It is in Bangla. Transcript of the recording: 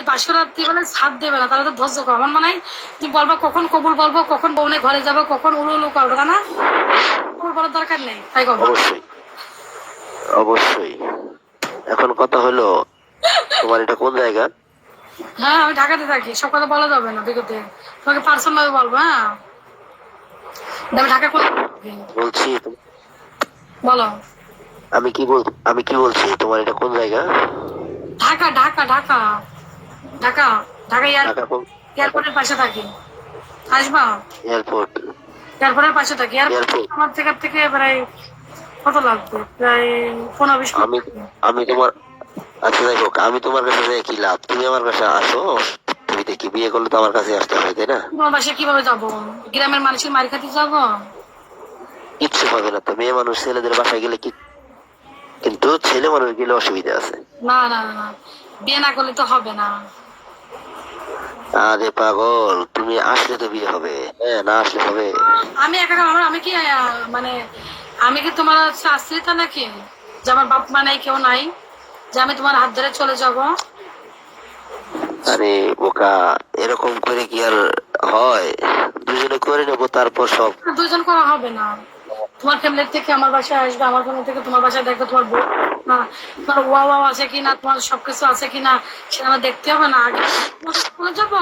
বাসরাত্রি বলে ছাদ দেবে না, তাহলে তো ধৈর্য কম। আমার মনে হয় তুমি বলবো কখন কবুল বলবো, কখন বউনে ঘরে যাবো, কখন উড়ু উড়ু করবো, তাই না? কবুল বলার দরকার নেই, তাই করবো। অবশ্যই অবশ্যই। এখন কথা হলো, তোমার এটা কোন জায়গা? হ্যাঁ, আমি ঢাকাতে থাকি, সব কথা বলা যাবে না বিগতে, তোমাকে পার্সোনাল ভাবে বলবো। হ্যাঁ, আমি ঢাকা করে বলছি বলো। আমি কি বলছি, তোমার এটা কোন জায়গা? ঢাকা ঢাকা ঢাকা ঢাকা ঢাকা ঢাকা কোন? এয়ারপোর্টের পাশে থাকি, আসবা? এয়ারপোর্ট? এয়ারপোর্টের পাশে থাকি। Airport airport? আমার থেকে প্রায় কত লাগবে, প্রায় 15-20 আমি মিনিট। আমি তোমার, আচ্ছা যাই হোক, আমি তোমার কাছে যাই কি লাভ? তুমি আমার কাছে আসো। তুমি দেখি বিয়ে করলে তো আমার কাছে আসতে হবে, তাই না? তোমার বাসায় কিভাবে যাবো? গ্রামের মানুষের মার খাতে যাবো? কিচ্ছু হবে না তো, মেয়ে মানুষ ছেলেদের বাসায় গেলে কি, কিন্তু ছেলে মানুষ গেলে অসুবিধা আছে। না না না না, বিয়ে না করলে তো হবে না। আরে পাগল, তুমি আসলে তো বিয়ে হবে, হ্যাঁ, না আসলে হবে? আমি একা আমি কি মানে আমি কি তোমার আশ্রিতা নাকি, যে আমার বাপ মা নাই, কেউ নাই, যে আমি তোমার হাত ধরে চলে যাব? আরে বোকা, এরকম করে কি আর হয়? দুজনে করে নেবো, তারপর সব। দুজন করা হবে না। তোমার ফ্যামিলি থেকে আমার বাসায় আসবে, আমার ফ্যামিলি থেকে তোমার বাসায় দেখবে, তোমার বউ না, তোমার ওয়া আছে কিনা, তোমার সবকিছু আছে কিনা, সেটা আমার দেখতে হবে না আগে? তোমার যাবো।